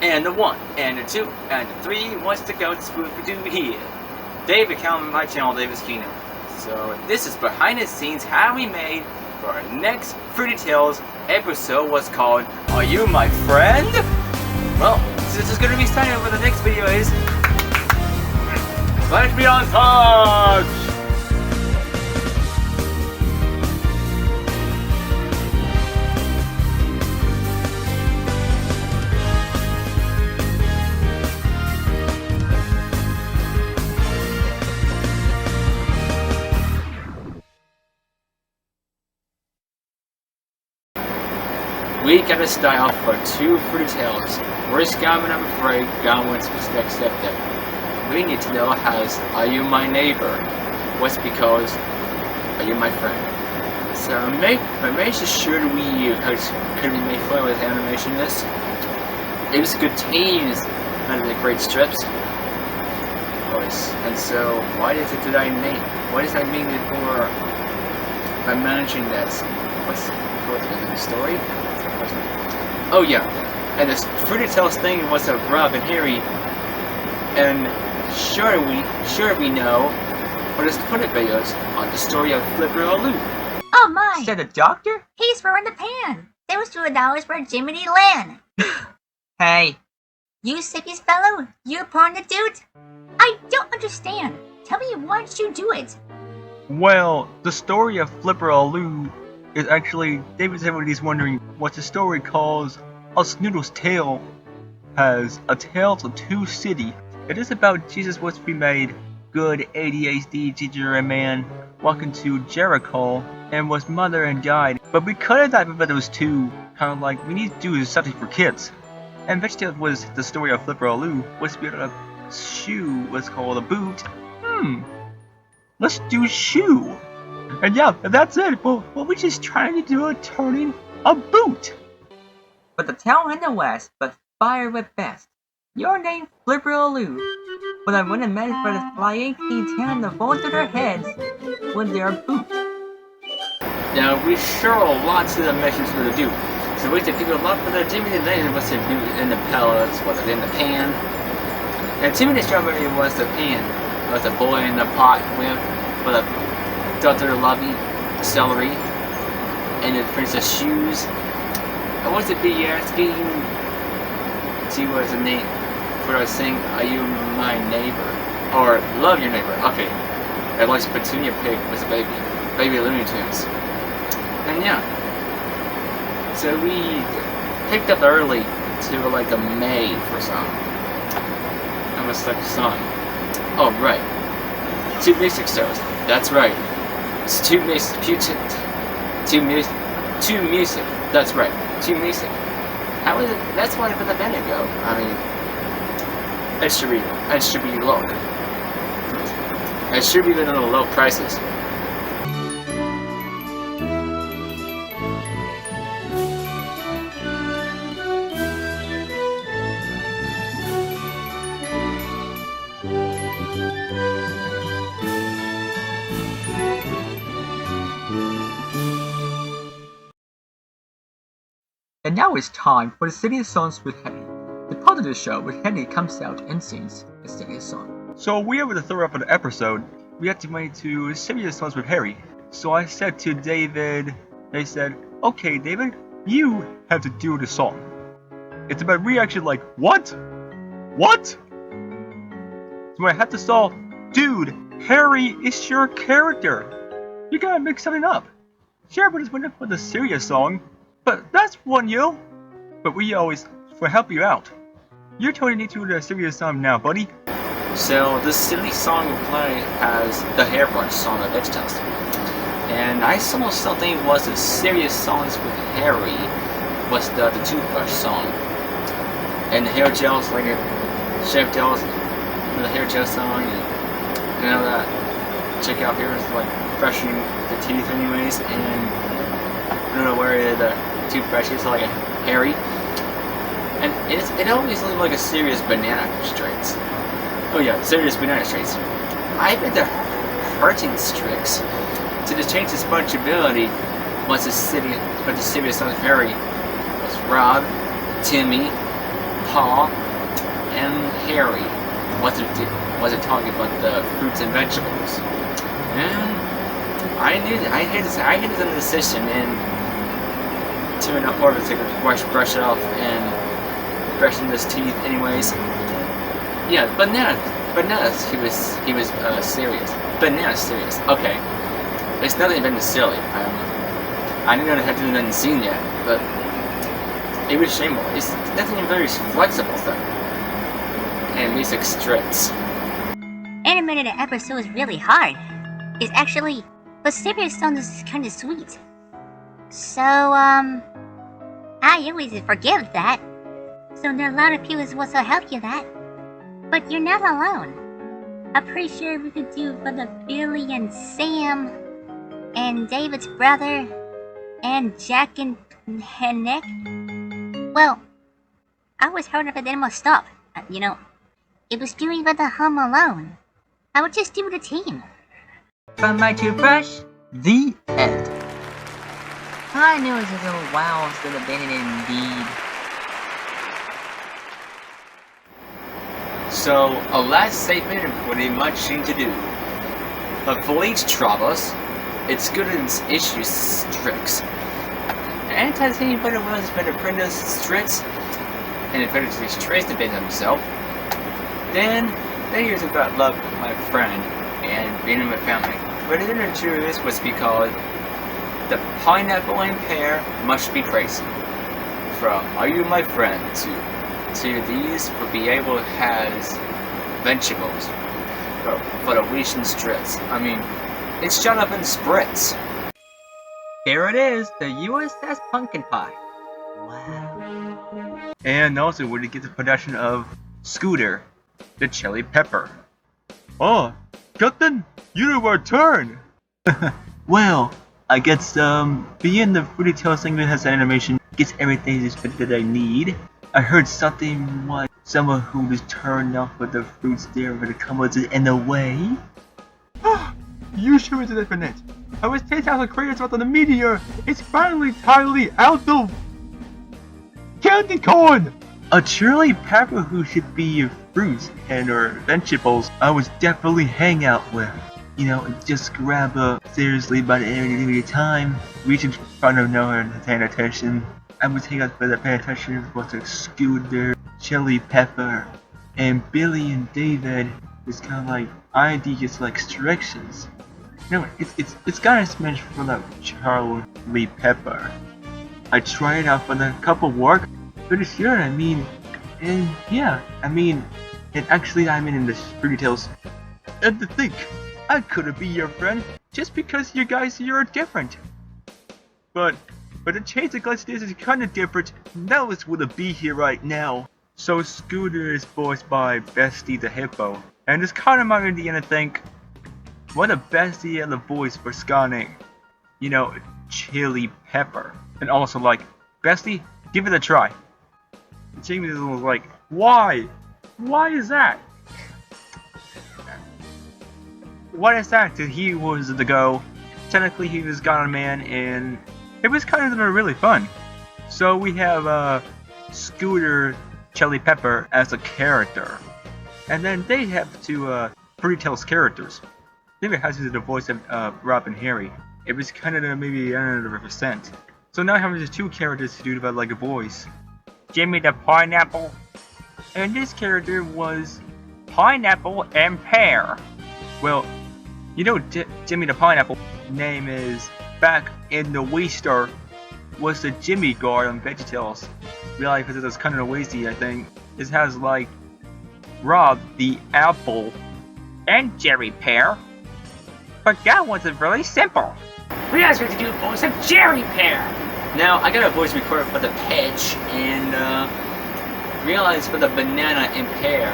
And the 1, and the 2, and the 3 wants to go to here. David, come on my channel, David's Kingdom. So this is behind the scenes how we made for our next Fruity Tales episode was called Are You My Friend? Well, this is going to be starting over the next video is Let's Be On Touch! We gotta start off for 2 Fruity Tales. Where's Goblin? I'm afraid Goblin's accepted. We need to know has Are You My Neighbor? What's because Are You My Friend? So make sure we could we make fun with animation this. It was good teams out of the great strips. Voice. And so why does it what does that mean before by managing this? What's the story? Oh yeah, and this Fruity Tales thing was a Rob and Harry, and sure we know what is put it videos on the story of Flipper-O-Loo. Oh my! Said the doctor? He's throwing the pan. There was $2 for Jiminy Land. Hey. You sickies fellow, you pawned the dude? I don't understand. Tell me why did you do it? Well, the story of Flipper-O-Loo is actually, David everybody's wondering what the story calls A Snoodle's Tale has a tale of 2 cities. It is about Jesus was to be made good ADHD teacher and man walking to Jericho and was mother and died. But we couldn't have about those 2 kind of like we need to do something for kids. And VeggieTales was the story of Flipper-O-Loo was to be a shoe was called a boot. Let's do shoe. And yeah, that's it. Well, we're just trying to do a turning a boot. But the town in the west, but fire with best. Your name Flipper-O-Loo. But I wouldn't manage for the flying king telling the fall to their heads when they're boots. Now we sure lots of the measures for the do. So we have to do a lot for the Jiminy Land was to do in the pellets, was it in the pan? And Timothy Strawberry was the pan. Was the boy in the pot with for the Dr. Lovey, celery, and the princess shoes. I want to be asking she was a name for us saying Are You My Neighbor? Or Love Your Neighbor. Okay. At least Petunia Pig was a baby Looney Tunes. And yeah. So we picked up early to like a May for some. I must like a song. Oh right. 2 music shows. That's right. It's 2 music. That's right. 2 music. How is it? That's why for the minute ago. I mean, it should be low. It should be the low prices. And now it's time for the Serious Songs with Henny. The part of the show where Henny comes out and sings a serious song. So we were to throw up an episode. We had to make 2 serious songs with Harry. So I said to David, they said, okay David, you have to do the song. It's about reaction like, what? What? So I had to solve, dude, Harry is your character. You gotta make something up. Sure, but it's went up with a serious song. But that's one you. But we always will help you out. You're totally need to do the serious song now, buddy. So this silly song we play has the hairbrush song of VeggieTales. And I saw something was the serious songs with Harry was the toothbrush song. And the hair gels like Chef Gels the hair gel song and you know that check out here is like brushing the teeth anyways, and I don't know where the toothbrush is like a Harry. And it always looks like a serious banana straits. Oh yeah, serious banana straits. I've been to hurting tricks to just change the spongeability once the serious songs Harry was Rob, Timmy, Paul and Harry wasn't talking about the fruits and vegetables. And I had this decision and to an order to brush it off and brushing his teeth anyways. Yeah, Bananas, he was serious. Bananas serious. Okay. It's nothing been silly. I didn't know they had to do nothing seen yet, but it was shameful. It's nothing very flexible though. And music strips. Animated episode is really hard. It's actually, but serious song is kind of sweet. So, I always forgive that. So there are a lot of people who will help you that. But you're not alone. I'm pretty sure we could do for the Billy and Sam, and David's brother, and Jack and Nick. Well, I was heard of it didn't stop. It was doing for the Home Alone. I would just do the team. From my toothbrush, the end. I knew it was a little while instead of been indeed. So, a last statement and pretty much thing to do. But for each troubles, it's good in its issues tricks. Anti-team better was better printers strips, and if better to these traits to bend himself. Then, they used about love with my friend and being in my family. But the introduce was because the pineapple and pear must be crazy. From Are You My Friend to these would be able to has vegetables for the wheat and strips. I mean, it's shut up in spritz. Here it is, the USS Pumpkin Pie. Wow. And also we get the production of Scooter, the chili pepper. Oh, Captain, you are turn. Well, I guess being the Fruity Tales thing that has animation gets everything that I need. I heard something like someone who was turned off with the fruits there for the comments in the way. You sure is definite. I was 10,000 craters out on the meteor. It's finally entirely out the candy corn. A chili pepper who should be fruits and or vegetables I would definitely hang out with. Just grab a seriously by the end of the time, reach in front of no one paying attention. I would take out for the paying attention with the Scooter, chili pepper, and Billy and David is kind of like ID gets like restrictions. It's kind of smashed for the Charlie Pepper. I tried it out for the couple work, pretty sure. And actually I'm in the Fruity Tales. And to think, I couldn't be your friend just because you guys are different. But the change of glass is kind of different. Now it's would be here right now. So Scooter is voiced by Bestie the Hippo, and it's kind of reminding me to think, what a Bestie and the voice for Sonic, chili pepper, and also like Bestie, give it a try. And Jamie was like, why? Why is that? What is that? That he was the go. Technically, he was Gone Man, and it was kind of really fun. So we have Scooter Chili Pepper as a character, and then they have two Fruity Tales characters. David has the voice of Rob and Harry. It was kind of maybe 100%. So now I have just two characters to do about like a voice. Jimmy the Pineapple, and this character was Pineapple and Pear. Well, Jimmy the Pineapple name is back in the Waster was the Jimmy guard on VeggieTales. Really, because it was kind of lazy, I think. It has like Rob the Apple and Jerry Pear. But that wasn't really simple. We asked her to do a voice of Jerry Pear. Now I got a voice recorder for the pitch and realized for the banana and pear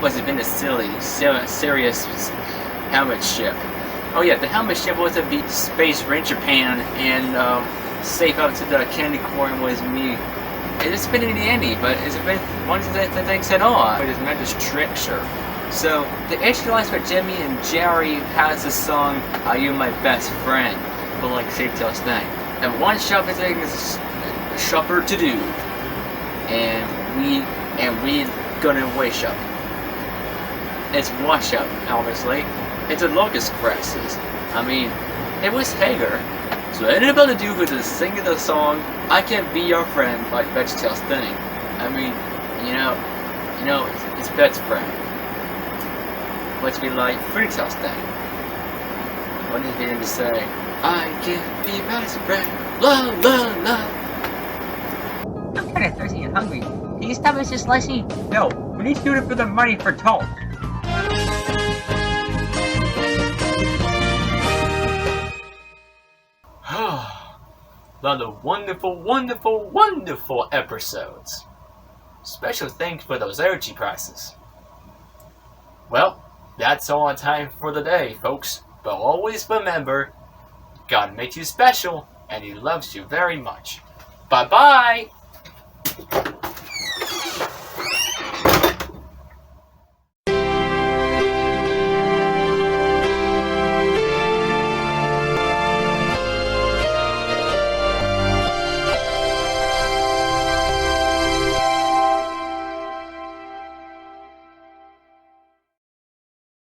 was it been a serious helmet ship. Oh yeah, the helmet ship was a Space Ranger Japan, and safe out to the candy corn was me. It's been in the Andy, but it's been one of the things at all. But it's not just trickster. So the extra lines for Jimmy and Jerry has the song "Are You My Best Friend?" for like Safe Tales thing. And one shop is a shopper to do. and we gonna wash up. It's wash up, obviously. It's a locust grasses. I mean, it was Hager. So anybody do with the singing the song "I Can Be Your Friend" by FruityTales thing. I mean, it's best friend. What's be like FruityTales thing? What is it to say? I can be best friend. La la la. I'm kind of thirsty and hungry. Can you stop us, Slicey? No, we need to do it for the money for talk. Lot of wonderful, wonderful, wonderful episodes. Special thanks for those energy prices. Well, that's all our time for the day, folks. But always remember, God made you special, and He loves you very much. Bye-bye!